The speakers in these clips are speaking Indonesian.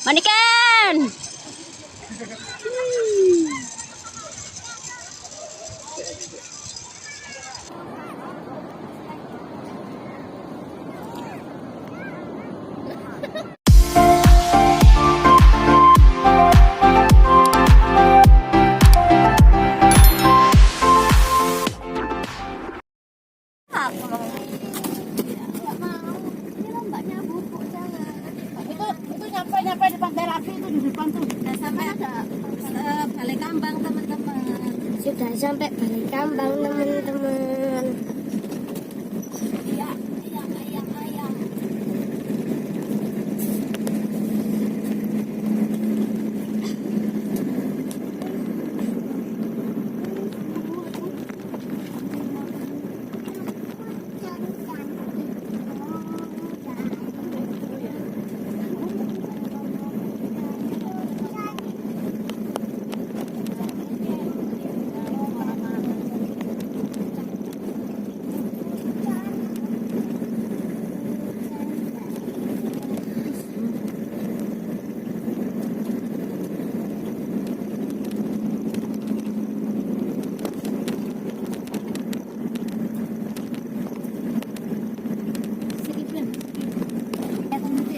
Mandikan. Nyampe di Pantai Rapi itu di depan tuh. Sudah sampai ada Balai Kambang teman-teman. Sudah sampai Balai Kambang teman-teman. Iya, ayam.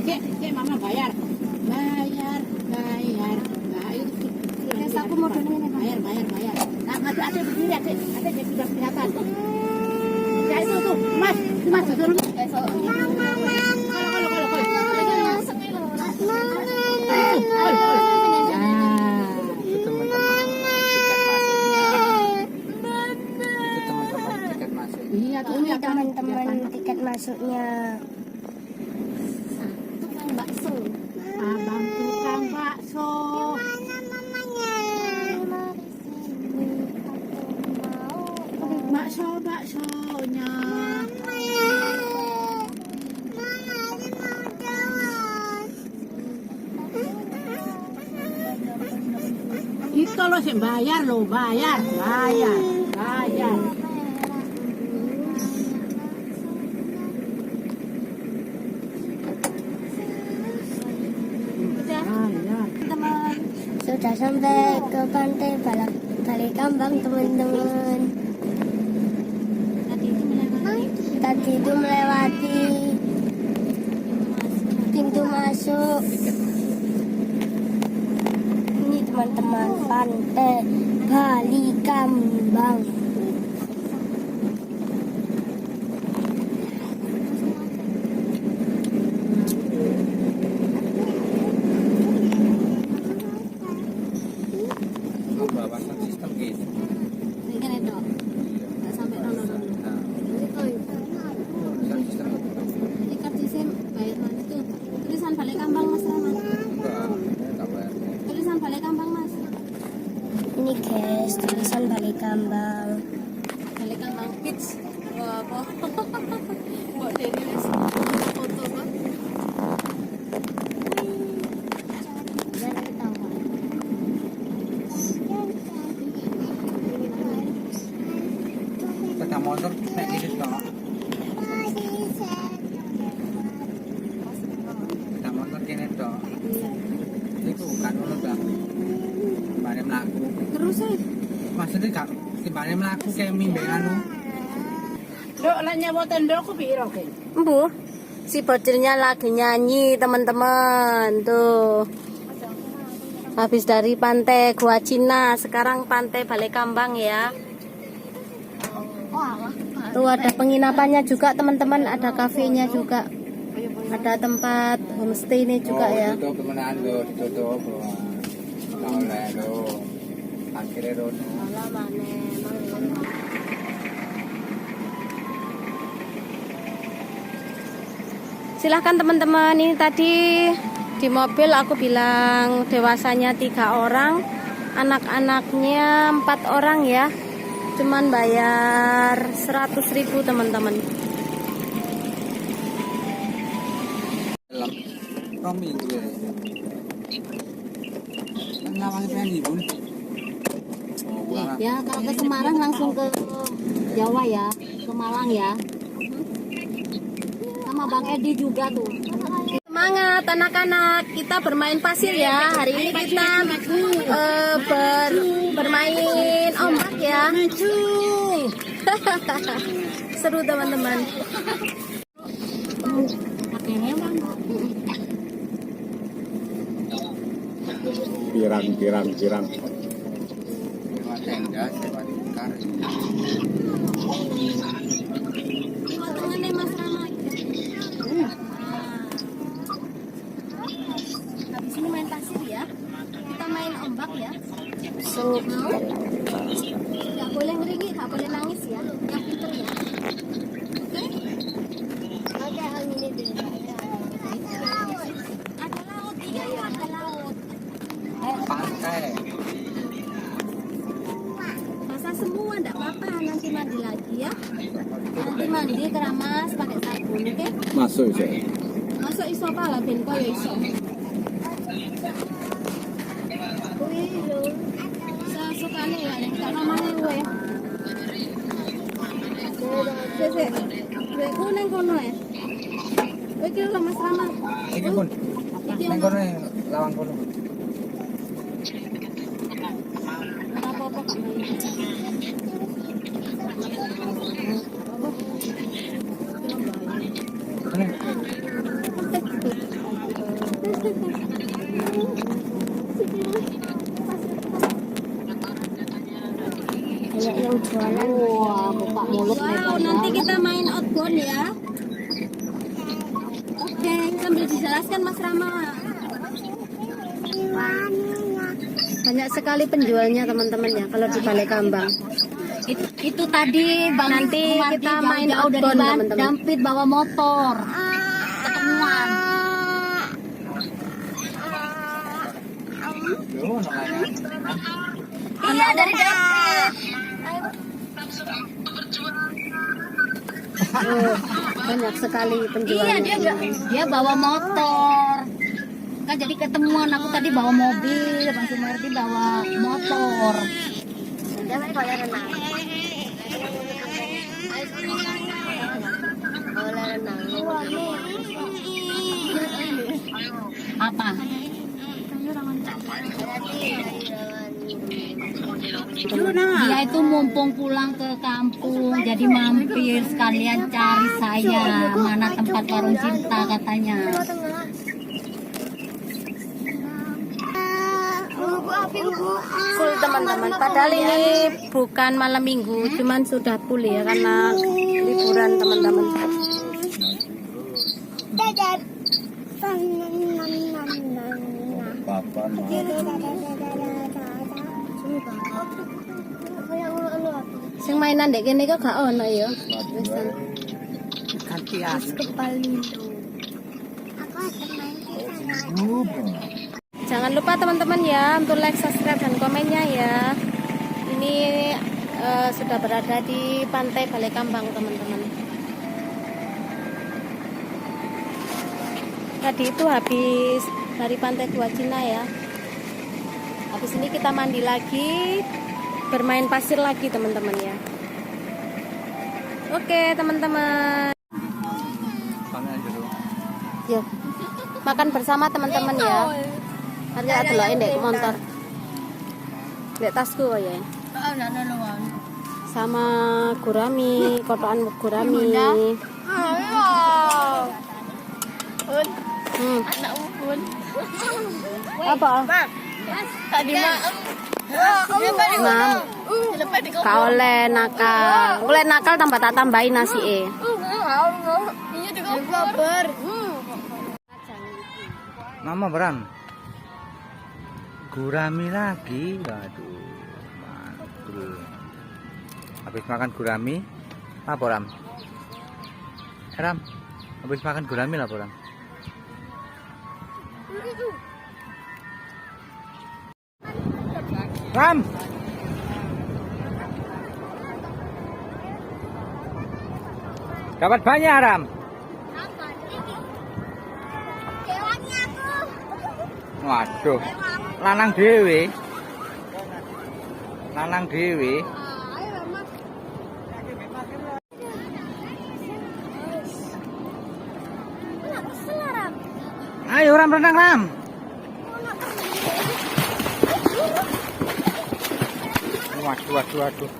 Cek, mama bayar. Nah, itu. Aku mau dulu Bayar. Nah, ada berdiri, ada yang sudah kelihatan. Ya itu tuh, Mas dulu. Iya, tuh Ini teman-teman tiket masuknya. tukang bakso. Abang tukang bakso. Baksonya. Itu loh sih bayar. Teman. Sudah sampai ke Pantai Balai Kambang teman-teman. Tadi itu melewati pintu masuk. Ini teman-teman Pantai Balai Kambang. Pembawasan sistem gitu. Mungkin itu. Nggak sampai nono. Sistem Ini kartu SIM bayar mana itu? Tulisan Balai Kambang Mas Rahman. enggak bayar. Tulisan Balai Kambang Mas. Ini guys, tulisan Balai Kambang. Balai Kambang Beach. Wah, apa? Kok dari wis foto kok. Sepeda motor naik gitu toh. Sepeda motor kene toh. Itu kan ngono ta. Bare mlaku. Terus Maksudnya gak timbane mlaku kayak mimbe anu. Dok, lah nyewa tenda aku piro ke? Bu, si bocilnya lagi nyanyi teman-teman tuh. Habis dari pantai Gua Cina, sekarang pantai Balai Kambang ya. Tuh ada penginapannya juga teman-teman, ada kafenya juga. Ada tempat homestay ini juga ya. Ditutup temenan lho, ditutup. Oleh lho. Akhirnya rono. Silahkan teman-teman, ini tadi di mobil aku bilang dewasanya 3 orang, anak-anaknya 4 orang ya, cuman bayar 100.000 teman-teman. Romi gue. Kan lawange pengen libur. Ya kalau ke Semarang langsung ke Jawa ya, ke Malang ya, sama Bang Edi juga tuh. Semangat anak-anak, kita bermain pasir ya. Hari ini kita bermain ombak ya. Seru teman-teman. Pirang. Sewa tenda, sewa tikar. Potongannya Mas Rama. Habis ini main pasir ya. Kita main ombak ya. So, mau? Gak boleh ngeringik, gak boleh nangis ya. Yang pinter ya. Oke, ini dulu. Ada laut, iya ada laut. Pantai. Basah semua, enggak apa-apa. Nanti mandi lagi ya. Nanti mandi keramas pakai sabun, oke? Masuk iso. Masuk iso pala ben koyo iso. Sesukane ya, nek gak namane kowe. Sese. Kowe kuning kono ya. Kowe iki lho Mas Rama. Iki pun. Nang kono lawang kono. Ora apa-apa kok main. Ini Kayak yang jualan. Wah, buka mulut Wow, nanti kita main outbound ya. Oke, sambil dijelaskan Mas Rama. Banyak sekali penjualnya teman-teman ya kalau di Balai Kambang. itu tadi Bang Nanti Sumardi kita main jauh-jauh dari outbound, teman-teman. Dampit bawa motor. Ketemuan. lho namanya. Iya dari Dampit. Banyak sekali Iya penjualnya. dia bawa motor. Kan jadi ketemuan, aku tadi bawa mobil, Bang Sumardi bawa motor. Jangan boleh renang. Boleh renang. Apa? Dia itu mumpung pulang ke kampung, jadi mampir sekalian cari saya mana tempat warung cinta katanya. Full teman-teman. Padahal ini bukan malam minggu, cuman sudah full ya karena liburan teman-teman. Papan. Sing mainan dek kene kok gak ono ya. Wisan. Ganti as. Jangan lupa teman-teman ya untuk like, subscribe dan komennya ya. Ini sudah berada di Pantai Balai Kambang teman-teman. Tadi itu habis dari Pantai Gua Cina ya. Habis ini kita mandi lagi, bermain pasir lagi teman-teman ya. Oke teman-teman. Sana dulu. Yuk makan bersama teman-teman ya. Nanti aku lain dek motor. Dek tasku kok ya. Sama gurami, kotokan gurami. Anakmu pun. Apa? Tadi mak. Mam, kau oleh nakal tambah tak tambahin nasi Iya juga kabar. Mama Bram. Gurami lagi. Aduh. Mantul. Habis makan gurami, apa Ram? Ram, habis makan gurami lah Ram. Ram. Dapat banyak Ram. Waduh, lanang dewe. Lanang dewe. Ayo. Ram renang Ram. Waduh.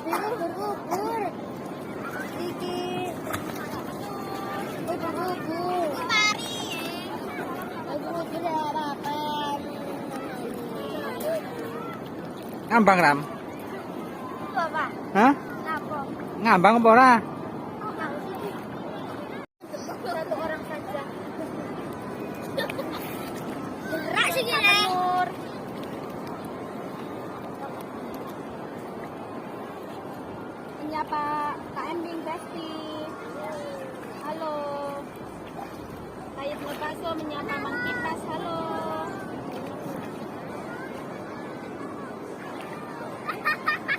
Berkubur. Sedikit. Berkubur. Berkubur harapan. Ngambang Ram. Bapak, Hah? kenapa? Ngambang apa ora? Satu orang saja. Gerak sih gini. Menyapa KM Bing Besti. Halo. Ayat Lepaso menyapa Mang Kipas. Halo.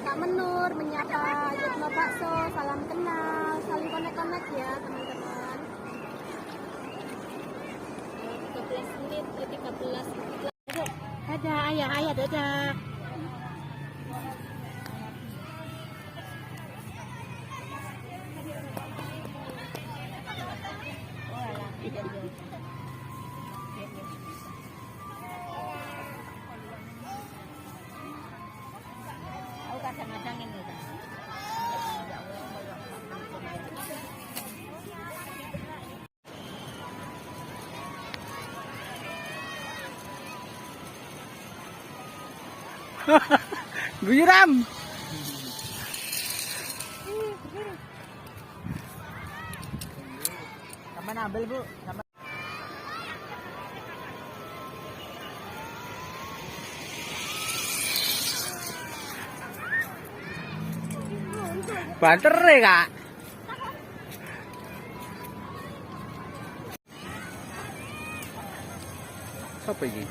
Kak Menur menyapa Ayat Lepaso. Salam kenal. Saling konek-konek ya teman-teman. 13 menit, 13. Dadah ayah dadah. Guyu Ram. Kapan ambil Bu? Kapan? Banter ya Kak. Apa ini?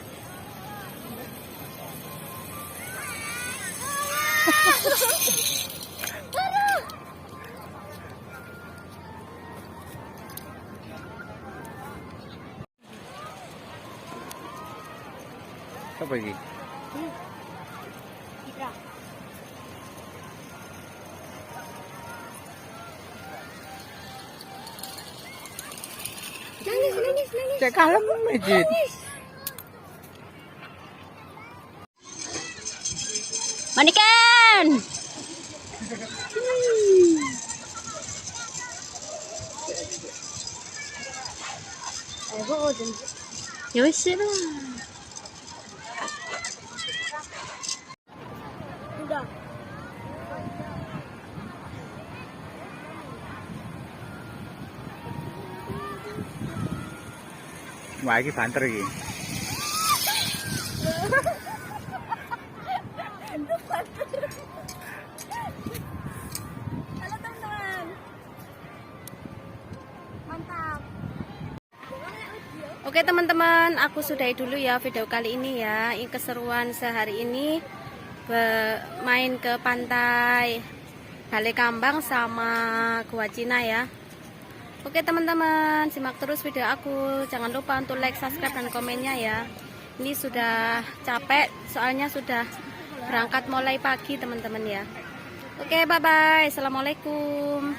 Apa ini? Nangis. Cek kalem Majid. Manikan. Ya wis lah. Udah. Wah, ini banter iki. Halo teman-teman. Mantap. Oke teman-teman, aku sudahi dulu ya video kali ini ya. Ini keseruan sehari ini main ke pantai Balai Kambang sama Gua Cina ya. Oke teman-teman, simak terus video aku. Jangan lupa untuk like, subscribe, dan komennya ya. Ini sudah capek, soalnya sudah berangkat mulai pagi teman-teman ya. Oke, bye-bye. Assalamualaikum.